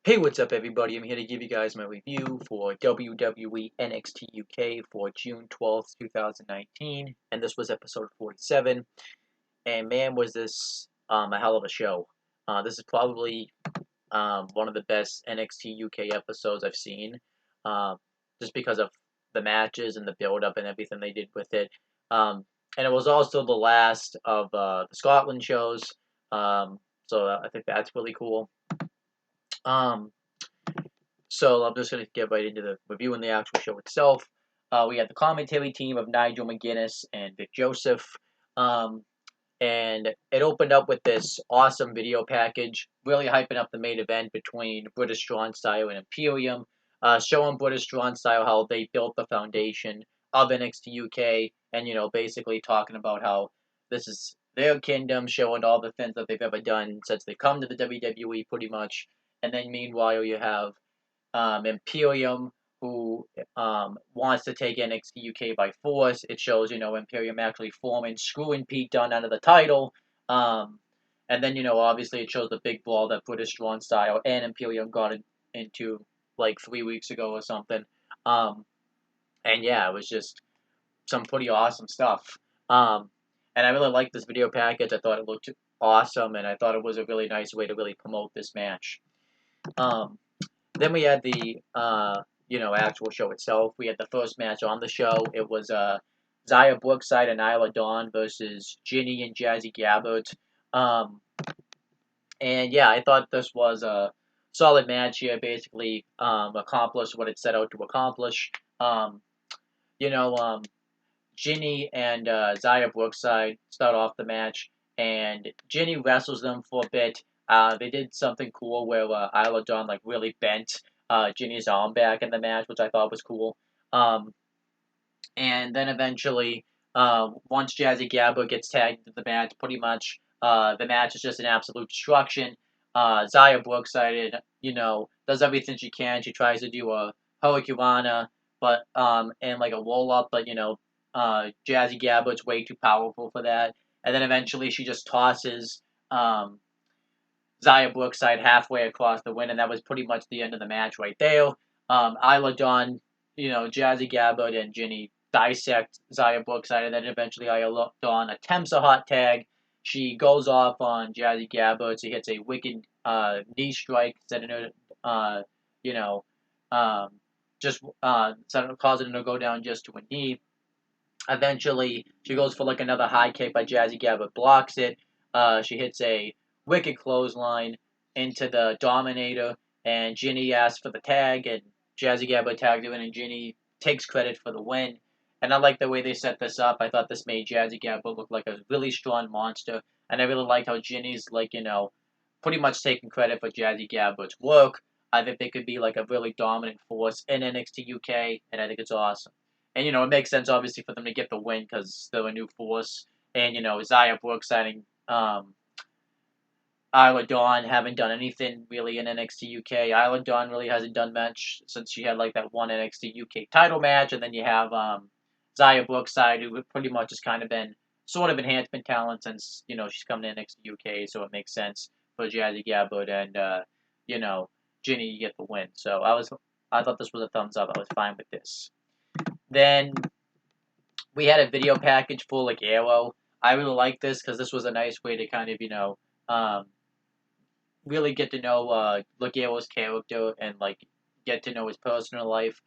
Hey, what's up, everybody? I'm here to give you guys my review for WWE NXT UK for June 12th, 2019, and this was episode 47. And man, was this a hell of a show. This is probably one of the best NXT UK episodes I've seen, just because of the matches and the build-up and everything they did with it. And it was also the last of the Scotland shows, so I think that's really cool. So I'm just going to get right into the reviewing the actual show itself. We had the commentary team of Nigel McGuinness and Vic Joseph. Um, and it opened up with this awesome video package, really hyping up the main event between British Strong Style and Imperium, showing British Strong Style how they built the foundation of NXT UK, and basically talking about how this is their kingdom, showing all the things that they've ever done since they come to the WWE, pretty much. And then meanwhile, you have Imperium, who wants to take NXT UK by force. It shows, Imperium actually forming, screwing Pete Dunne out of the title. And then, obviously it shows the big brawl that British Strong Style and Imperium got into like 3 weeks ago or something. And yeah, it was just some pretty awesome stuff. And I really liked this video package. I thought it looked awesome, and I thought it was a really nice way to really promote this match. Then we had the actual show itself. We had the first match on the show. It was Xia Brookside and Isla Dawn versus Jinny and Jazzy Gabo. And yeah, I thought this was a solid match here. Basically, accomplished what it set out to accomplish. You know, Jinny and Xia Brookside start off the match, and Jinny wrestles them for a bit. They did something cool where Isla Dawn really bent Jinny's arm back in the match, which I thought was cool. And then eventually, once Jazzy Gabo gets tagged into the match, pretty much the match is just an absolute destruction. Xia Brookside, does everything she can. She tries to do a Hurricanrana, but and like a roll up, but Jazzy Gabbo's way too powerful for that. And then eventually she just tosses Xia Brookside halfway across the win, and that was pretty much the end of the match right there. Isla Dawn, Jazzy Gabbo and Jinny dissect Xia Brookside, and then eventually Isla Dawn attempts a hot tag. She goes off on Jazzy Gabbo. She hits a wicked knee strike, setting her, just causing her to go down just to a knee. Eventually, she goes for another high kick, but Jazzy Gabbo blocks it. She hits a wicked clothesline into the Dominator, and Jinny asks for the tag, and Jazzy Gabbo tagged her in, and Jinny takes credit for the win. And I like the way they set this up. I thought this made Jazzy Gabbo look like a really strong monster, and I really like how Jinny's pretty much taking credit for Jazzy Gabbo's work. I think they could be a really dominant force in NXT UK, and I think it's awesome. And, it makes sense, obviously, for them to get the win because they're a new force. And, Xia Brookside and Isla Dawn haven't done anything really in NXT UK. Isla Dawn really hasn't done much since she had, that one NXT UK title match. And then you have Xia Brookside, who pretty much has kind of been sort of enhancement talent since, she's come to NXT UK. So it makes sense for Jazzy Gabbo and, Jinny to get the win. So I thought this was a thumbs up. I was fine with this. Then we had a video package for Arrow. I really like this because this was a nice way to kind of, really get to know Arrow's character and get to know his personal life.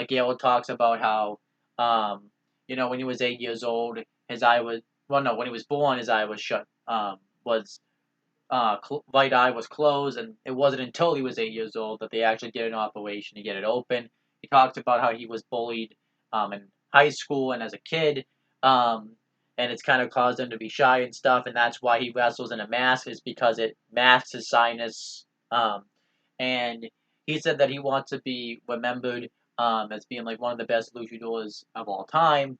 Arrow talks about how, when he was 8 years old, his eye was when he was born, his eye was shut, right eye was closed, and it wasn't until he was 8 years old that they actually did an operation to get it open. He talks about how he was bullied in high school and as a kid, and it's kind of caused him to be shy and stuff, and that's why he wrestles in a mask, is because it masks his shyness. And he said that he wants to be remembered as being one of the best luchadors of all time.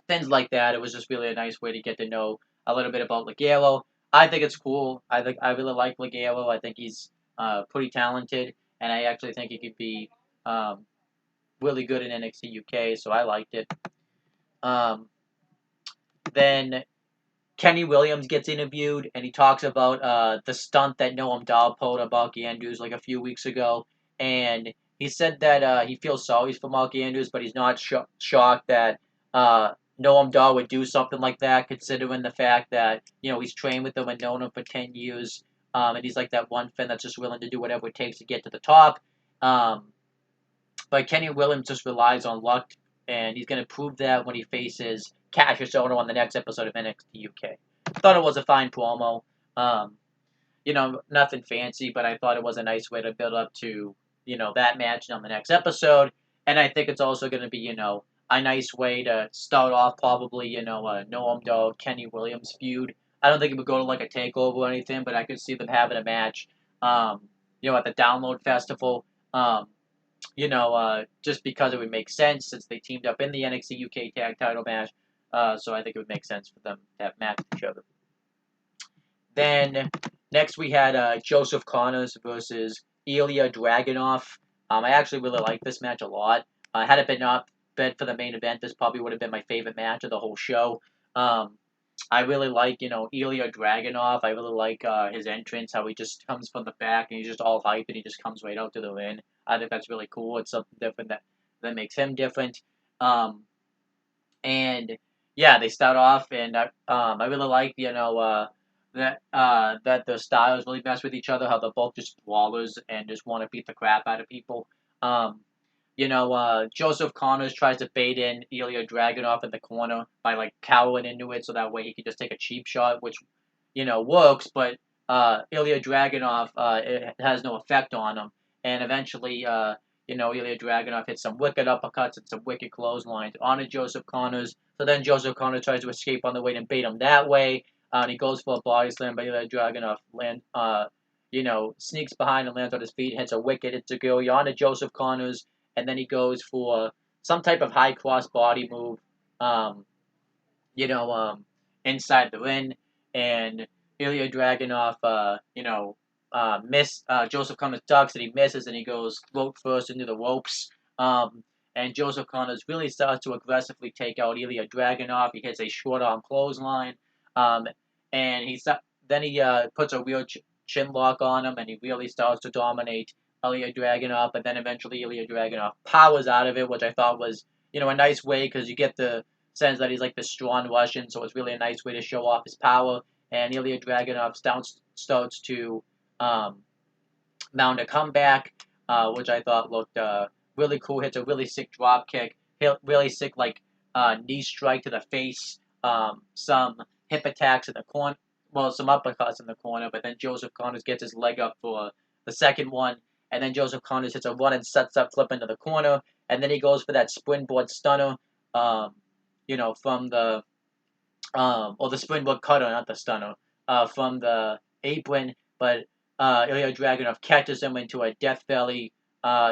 Things like that. It was just really a nice way to get to know a little bit about Ligero. I think it's cool. I really like Ligero. I think he's pretty talented, and I actually think he could be really good in NXT UK. So I liked it. Then Kenny Williams gets interviewed, and he talks about the stunt that Noam Dar pulled on Marky Andrews like a few weeks ago, and he said that he feels sorry for Marky Andrews, but he's not shocked that Noam Dar would do something like that, considering the fact that he's trained with him and known him for 10 years, and he's like that one fan that's just willing to do whatever it takes to get to the top. But Kenny Williams just relies on luck, and he's going to prove that when he faces Cassius Ohno on the next episode of NXT UK. I thought it was a fine promo. Um, nothing fancy, but I thought it was a nice way to build up to, that match on the next episode. And I think it's also going to be, a nice way to start off probably, a Noam Dar Kenny Williams feud. I don't think it would go to like a takeover or anything, but I could see them having a match, at the Download Festival. Just because it would make sense since they teamed up in the NXT UK Tag Title match. So I think it would make sense for them to have match each other. Then next we had Joseph Connors versus Ilya Dragonoff. I actually really like this match a lot. Had it been for the main event, this probably would have been my favorite match of the whole show. I really like, Ilya Dragonoff. I really like his entrance, how he just comes from the back and he's just all hyped and he just comes right out to the ring. I think that's really cool. It's something different that makes him different. And yeah, they start off, and I really like, that the styles really mess with each other. How they're both just brawlers and just want to beat the crap out of people. Joseph Connors tries to bait in Ilya Dragonoff in the corner by like cowering into it, so that way he can just take a cheap shot, which works. But Ilya Dragonoff it has no effect on him, and eventually Ilya Dragonoff hits some wicked uppercuts and some wicked clotheslines onto Joseph Connors. So then Joseph Connors tries to escape on the way and bait him that way. And he goes for a body slam, but Ilya Dragonoff sneaks behind and lands on his feet, hits a wicked Itsugiri onto Joseph Connors, and then he goes for some type of high cross body move, inside the ring, and Ilya Dragonoff, Joseph Connors ducks and he misses and he goes throat first into the ropes. And Joseph Connors really starts to aggressively take out Ilya Dragonoff. He hits a short arm clothesline, and then he puts a real chin lock on him, and he really starts to dominate Ilya Dragonoff. And then eventually Ilya Dragonoff powers out of it, which I thought was a nice way because you get the sense that he's like the strong Russian, so it's really a nice way to show off his power. And Ilya Dragonoff starts to mount a comeback, which I thought looked really cool. Hits a really sick drop kick, really sick knee strike to the face, some hip attacks in the corner, well, some uppercuts in the corner, but then Joseph Connors gets his leg up for the second one, and then Joseph Connors hits a run and sets up flip into the corner, and then he goes for that springboard stunner, from the, or the springboard cutter, not the stunner, from the apron, but Ilya Dragunov catches him into a Death Valley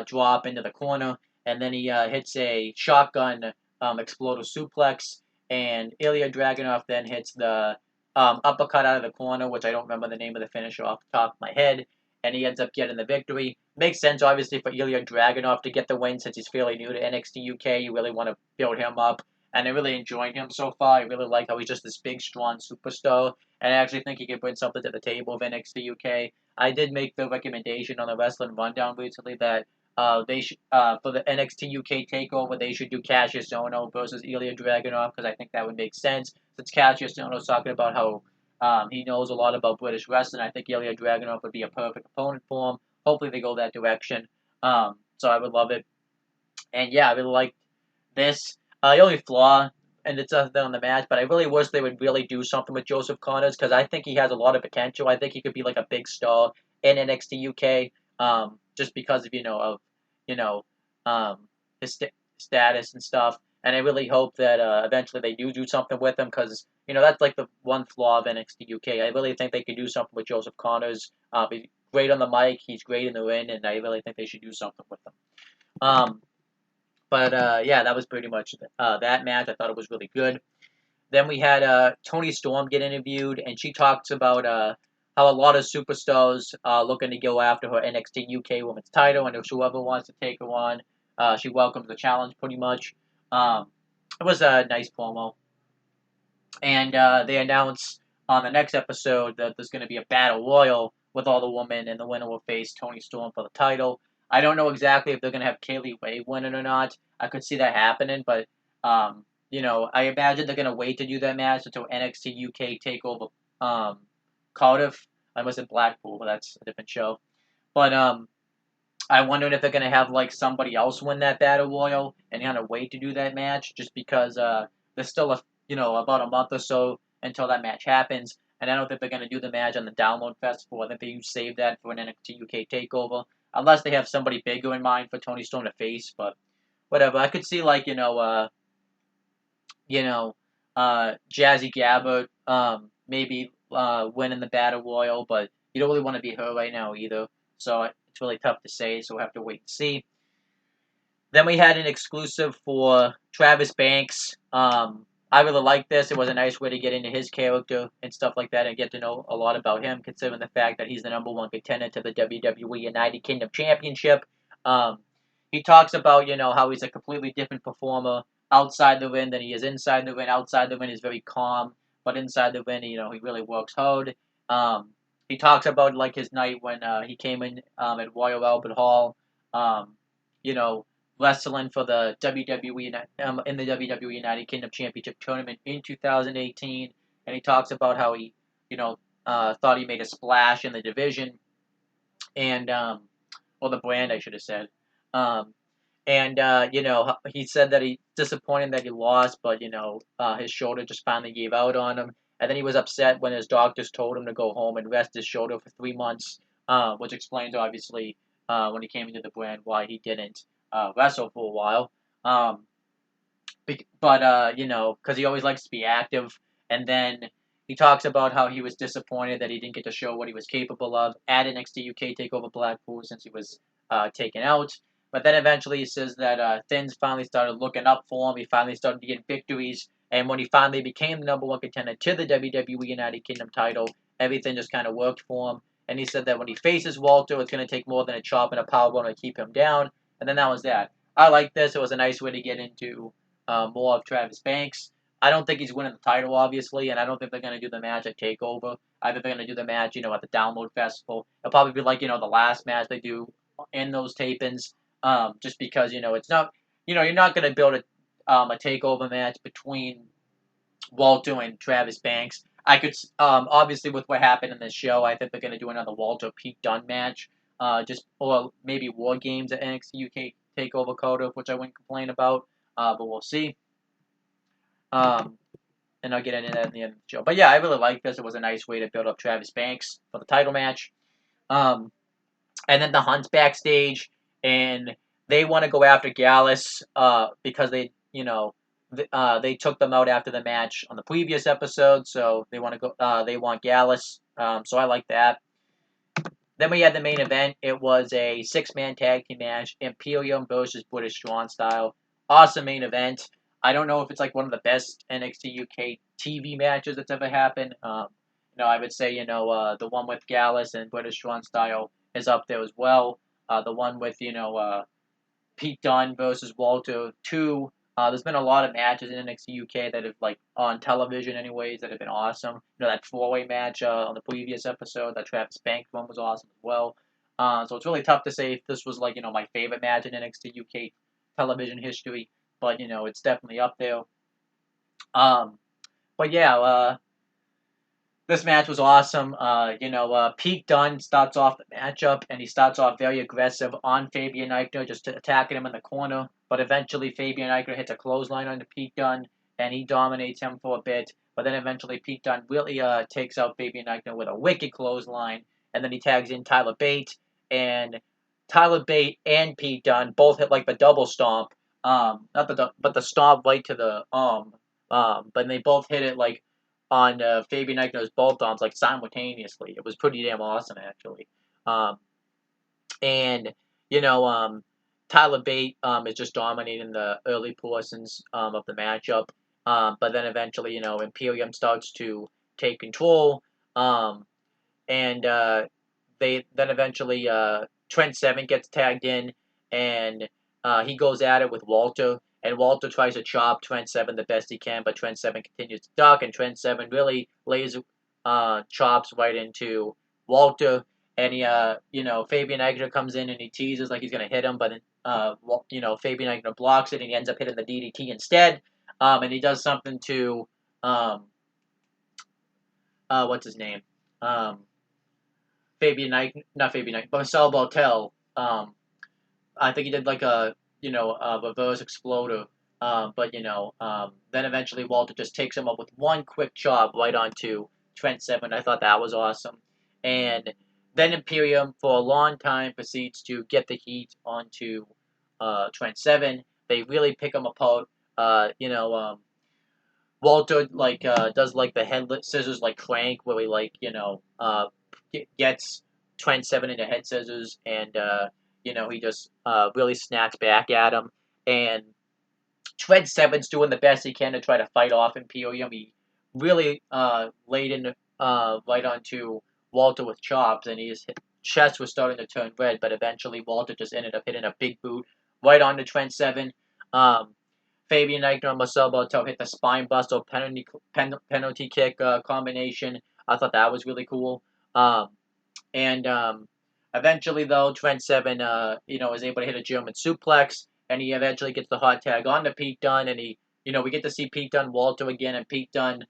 drop into the corner, and then he hits a shotgun exploder suplex, and Ilya Dragunov then hits the uppercut out of the corner, which I don't remember the name of the finisher off the top of my head, and he ends up getting the victory. Makes sense, obviously, for Ilya Dragunov to get the win since he's fairly new to NXT UK. You really want to build him up, and I really enjoyed him so far. I really like how he's just this big, strong superstar, and I actually think he can bring something to the table of NXT UK. I did make the recommendation on the Wrestling Rundown recently that they should, for the NXT UK takeover, they should do Cassius Ohno versus Ilya Dragunov, because I think that would make sense. Since Cassius Ohno's talking about how he knows a lot about British wrestling, I think Ilya Dragunov would be a perfect opponent for him. Hopefully they go that direction. So I would love it. And yeah, I really like this. The only flaw, and it's on the match, but I really wish they would really do something with Joseph Connors, because I think he has a lot of potential. I think he could be like a big star in NXT UK, just because of his status and stuff. And I really hope that eventually they do something with him, because that's like the one flaw of NXT UK. I really think they could do something with Joseph Connors. He's great on the mic, he's great in the ring, and I really think they should do something with him. But yeah, that was pretty much that match. I thought it was really good. Then we had Toni Storm get interviewed, and she talks about how a lot of superstars are looking to go after her NXT UK Women's title, and if whoever wants to take her on, she welcomes the challenge pretty much. It was a nice promo. And they announce on the next episode that there's going to be a battle royal with all the women, and the winner will face Toni Storm for the title. I don't know exactly if they're going to have Kaylee Ray win it or not. I could see that happening, but I imagine they're going to wait to do that match until NXT UK Takeover Cardiff. I was in Blackpool, but that's a different show. But I'm wondering if they're gonna have like somebody else win that battle royal and kind of wait to do that match, just because there's still about a month or so until that match happens, and I don't think they're gonna do the match on the Download Festival. I think they save that for an NXT UK Takeover, unless they have somebody bigger in mind for Toni Storm to face. But whatever, I could see like Jazzy Gabo maybe winning the battle royal, but you don't really want to be her right now either. So it's really tough to say. So we'll have to wait and see. Then we had an exclusive for Travis Banks. I really like this. It was a nice way to get into his character and stuff like that and get to know a lot about him, considering the fact that he's the #1 contender to the WWE United Kingdom Championship. He talks about, how he's a completely different performer outside the ring than he is inside the ring. Outside the ring, he's very calm, but inside the ring, he really works hard. He talks about like his night when he came in at Royal Albert Hall, you know, wrestling for the WWE in the WWE United Kingdom Championship tournament in 2018, and he talks about how he, thought he made a splash in the division, and or the brand, I should have said. Um, and he said that he disappointed that he lost, but his shoulder just finally gave out on him, and then he was upset when his doctors told him to go home and rest his shoulder for 3 months, which explains obviously when he came into the brand why he didn't wrestle for a while. Um, but because he always likes to be active, and then he talks about how he was disappointed that he didn't get to show what he was capable of at NXT UK Takeover Blackpool since he was taken out. But then eventually he says that things finally started looking up for him. He finally started to get victories, and when he finally became the #1 contender to the WWE United Kingdom title, everything just kind of worked for him. And he said that when he faces Walter, it's going to take more than a chop and a powerbomb to keep him down. And then that was that. I like this. It was a nice way to get into more of Travis Banks. I don't think he's winning the title, obviously, and I don't think they're going to do the match at TakeOver. I think they're going to do the match, at the Download Festival. It'll probably be like, the last match they do in those tapings, just because, it's not, you're not going to build a TakeOver match between Walter and Travis Banks. I could, obviously, with what happened in this show, I think they're going to do another Walter Pete Dunn match, or maybe War Games at NXT UK TakeOver Cardiff, which I wouldn't complain about. But we'll see. And I'll get into that in the end of the show. But yeah, I really like this. It was a nice way to build up Travis Banks for the title match. And then the Hunt's backstage, and they want to go after Gallus because they took them out after the match on the previous episode, so they want to go. They want Gallus. So I like that. Then we had the main event. It was a 6-man tag team match, Imperium versus British Strong Style. Awesome main event. I don't know if it's like one of the best NXT UK TV matches that's ever happened. I would say the one with Gallus and British Strong Style is up there as well. The one with Pete Dunne versus Walter 2. There's been a lot of matches in NXT UK that have, like, on television anyways, that have been awesome. That 4-way match on the previous episode, that Travis Banks one was awesome as well. So it's really tough to say if this was, like, my favorite match in NXT UK television history, but, it's definitely up there. But yeah, this match was awesome. Pete Dunne starts off the matchup, and he starts off very aggressive on Fabian Eichner, just attacking him in the corner. But eventually, Fabian Eichner hits a clothesline on Pete Dunne, and he dominates him for a bit. But then eventually, Pete Dunne really takes out Fabian Eichner with a wicked clothesline, and then he tags in Tyler Bate, and Tyler Bate and Pete Dunne both hit like the double stomp, but the stomp right to the but they both hit it like on Fabian Eichner's bolt arms like simultaneously. It was pretty damn awesome actually. And Tyler Bate is just dominating the early portions of the matchup. But then eventually Imperium starts to take control. And they then eventually Trent Seven gets tagged in, and he goes at it with Walter. And Walter tries to chop Trent Seven the best he can, but Trent Seven continues to duck, and Trent Seven really lays chops right into Walter, and Fabian Aichner comes in and he teases like he's gonna hit him, but Fabian Aichner blocks it and he ends up hitting the DDT instead. And he does something to what's his name? Not Fabian Aichner, but Marcel Bartel. I think he did like a reverse exploder. Then eventually Walter just takes him up with one quick chop right onto Trent Seven. I thought that was awesome. And then Imperium for a long time proceeds to get the heat onto Trent Seven. They really pick him apart. Walter does like the head scissors like crank where he gets Trent Seven into head scissors and he just really snaps back at him and Trent Seven's doing the best he can to try to fight off Imperium. He really laid in right onto Walter with chops and his chest was starting to turn red, but eventually Walter just ended up hitting a big boot right onto Trent Seven. Fabian Aichner and Marcel Bartel hit the spine buster penalty kick combination. I thought that was really cool. And Eventually, though, Trent Seven, is able to hit a German suplex, and he eventually gets the hot tag on to Pete Dunne, and we get to see Pete Dunne Walter again, and Pete Dunne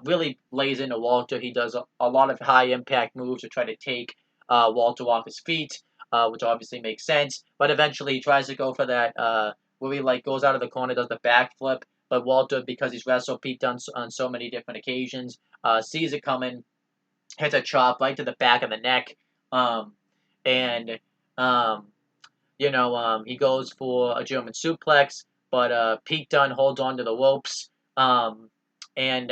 really lays into Walter. He does a lot of high impact moves to try to take Walter off his feet, which obviously makes sense. But eventually, he tries to go for that where he goes out of the corner, does the backflip. But Walter, because he's wrestled Pete Dunne on so many different occasions, sees it coming, hits a chop right to the back of the neck, and he goes for a German suplex, but Pete Dunne holds on to the ropes, and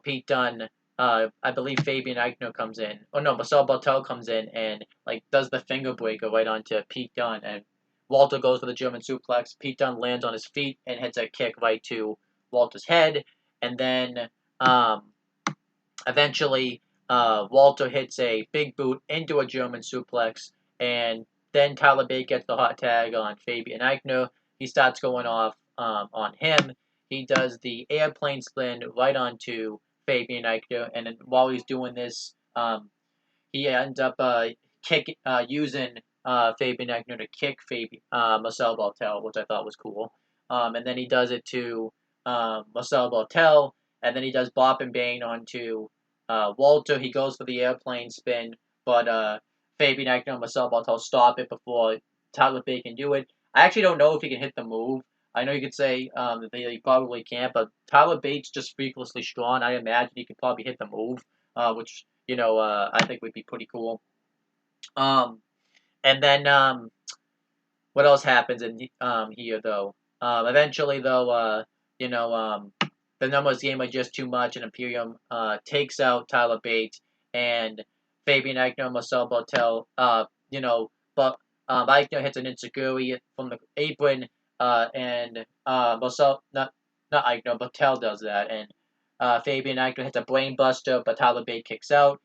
Pete Dunne. I believe Fabian Aichner comes in. Oh no, Marcel Bartel comes in and does the finger breaker right onto Pete Dunne, and Walter goes for the German suplex. Pete Dunne lands on his feet and hits a kick right to Walter's head, and then eventually Walter hits a big boot into a German suplex, and then Tyler Bate gets the hot tag on Fabian Aichner. He starts going off on him. He does the airplane spin right onto Fabian Aichner, and then while he's doing this, he ends up using Fabian Aichner to kick Marcel Bartel, which I thought was cool. And then he does it to Marcel Bartel, and then he does Bop and Bane onto Walter. He goes for the airplane spin, but Fabian Aichner and Marcel Bartel stop it before Tyler Bate can do it. I actually don't know if he can hit the move. I know you could say that he probably can't, but Tyler Bate's just freakishly strong. I imagine he could probably hit the move, which I think would be pretty cool. And then what else happens in here though? Eventually though, the numbers game are just too much, and Imperium takes out Tyler Bate and Fabian Aichner and Marcel Bartel. But Aichner hits an enziguri from the apron, and Marcel not Aichner, Bartel does that, and Fabian Aichner hits a brainbuster, but Tyler Bate kicks out.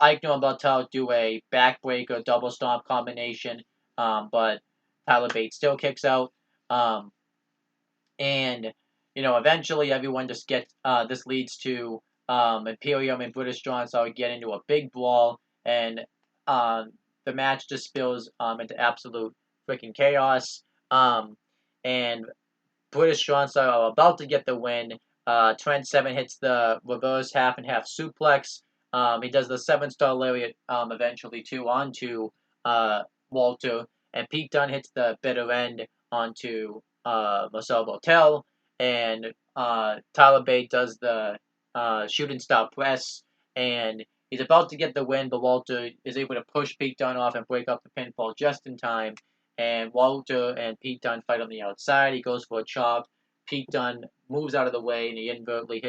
Aichner and Bartel do a backbreaker double stomp combination, but Tyler Bate still kicks out. And eventually everyone just gets. This leads to Imperium and British Strong Style get into a big brawl, and the match just spills into absolute freaking chaos. And British Strong Style are about to get the win. Trent Seven hits the reverse half and half suplex. He does the 7-star lariat eventually too onto Walter, and Pete Dunne hits the bitter end onto Marcel Bartel, and Tyler Bate does the shooting star press, and he's about to get the win, but Walter is able to push Pete Dunne off and break up the pinfall just in time. And Walter and Pete Dunne fight on the outside. He goes for a chop. Pete Dunne moves out of the way, and he inadvertently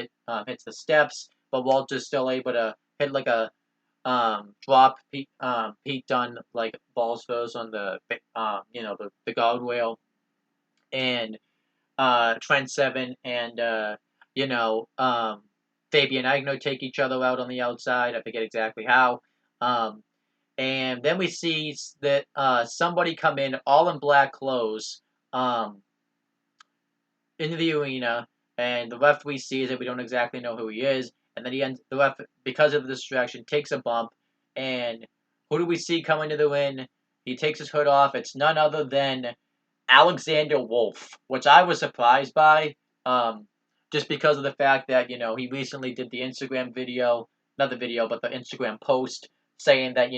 hits the steps, but Walter's still able to hit like a drop Pete Dunne like balls first on the guardrail, and Trent Seven and Fabian Aichner take each other out on the outside. I forget exactly how. And then we see that somebody come in all in black clothes into the arena, and the referee sees it. We don't exactly know who he is, and then the ref, because of the distraction, takes a bump, and who do we see coming to the ring? He takes his hood off. It's none other than Alexander Wolfe, which I was surprised by, just because of the fact that, he recently did the Instagram video, not the video, but the Instagram post saying that,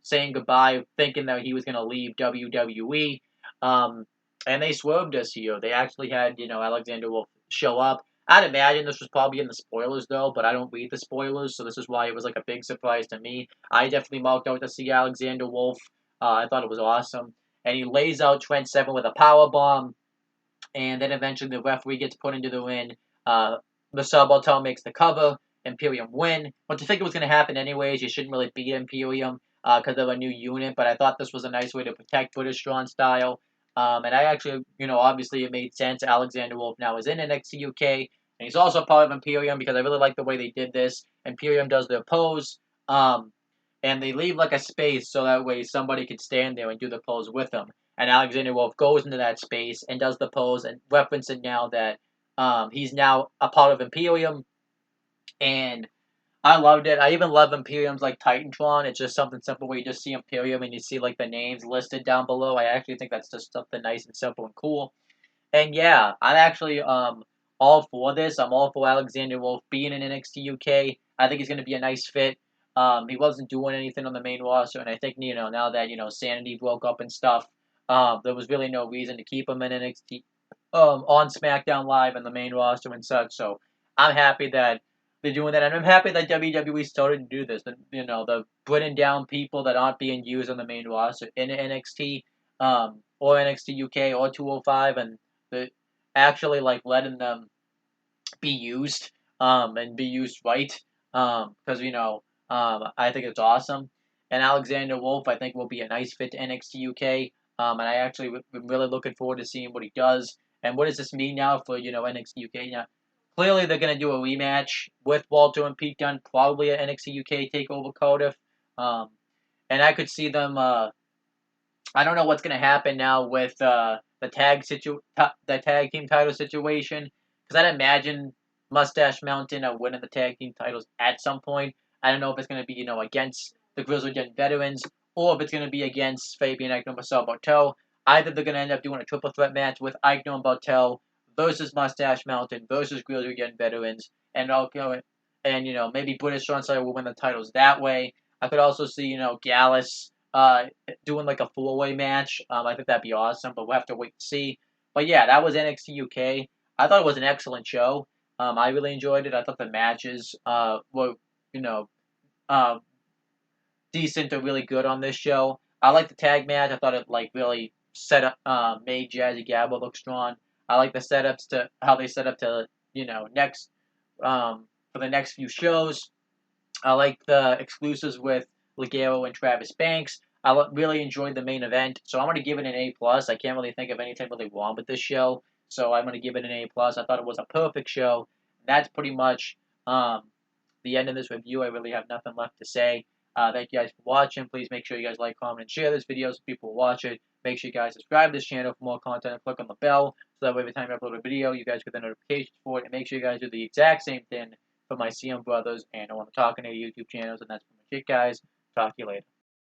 saying goodbye, thinking that he was going to leave WWE. Um, and they swerved us here. They actually had, Alexander Wolfe show up. I'd imagine this was probably in the spoilers, though, but I don't read the spoilers, so this is why it was like a big surprise to me. I definitely marked out to see Alexander Wolfe. I thought it was awesome. And he lays out Trent Seven with a power bomb, and then eventually the referee gets put into the ring. Marcel Bartel makes the cover. Imperium win. But to think it was going to happen anyways, you shouldn't really beat Imperium because of a new unit. But I thought this was a nice way to protect British Strong Style. And I actually, obviously it made sense. Alexander Wolfe now is in NXT UK, and he's also part of Imperium because I really like the way they did this. Imperium does their pose, and they leave like a space so that way somebody can stand there and do the pose with them. And Alexander Wolfe goes into that space and does the pose and referencing now that he's now a part of Imperium. And I loved it. I even love Imperium's like Titantron. It's just something simple where you just see Imperium and you see like the names listed down below. I actually think that's just something nice and simple and cool. And yeah, I'm actually all for this. I'm all for Alexander Wolfe being in NXT UK. I think he's going to be a nice fit. He wasn't doing anything on the main roster, and I think now that Sanity broke up and stuff, there was really no reason to keep him in NXT on SmackDown Live and the main roster and such. So I'm happy that they're doing that, and I'm happy that WWE started to do this. The putting down people that aren't being used on the main roster in NXT, or NXT UK or 205, and the actually like letting them be used, and be used right, because I think it's awesome. And Alexander Wolfe, I think, will be a nice fit to NXT UK. And I actually am really looking forward to seeing what he does. And what does this mean now for NXT UK? Now, clearly they're gonna do a rematch with Walter and Pete Dunne, probably at NXT UK Takeover Cardiff. And I could see them. I don't know what's gonna happen now with the tag team title situation, because I'd imagine Mustache Mountain are winning the tag team titles at some point. I don't know if it's gonna be against the Grizzled Young Veterans or if it's gonna be against Fabian Aichner and Marcel Bartel. Either they're gonna end up doing a triple threat match with Aichner and Bartel versus Mustache Mountain versus Grizzled Young Veterans, and maybe British Strong Style will win the titles that way. I could also see Gallus doing like a four-way match. I think that'd be awesome, but we'll have to wait to see. But yeah, that was NXT UK. I thought it was an excellent show. I really enjoyed it. I thought the matches were, uh, decent or really good on this show. I like the tag match. I thought it like really set up, made Jazzy Gabo look strong. I like the setups to how they set up to next for the next few shows. I like the exclusives with Ligero and Travis Banks. I really enjoyed the main event, so I'm going to give it an A+. I can't really think of anything really wrong with this show, so I'm going to give it an A+. I thought it was a perfect show. That's pretty much the end of this review. I really have nothing left to say. Thank you guys for watching. Please make sure you guys like, comment, and share this video so people watch it. Make sure you guys subscribe to this channel for more content and click on the bell so that way every time I upload a video, you guys get the notifications for it. And make sure you guys do the exact same thing for my CM brothers and Owen Talking to YouTube channels. And that's pretty much it, guys. Talk to you later.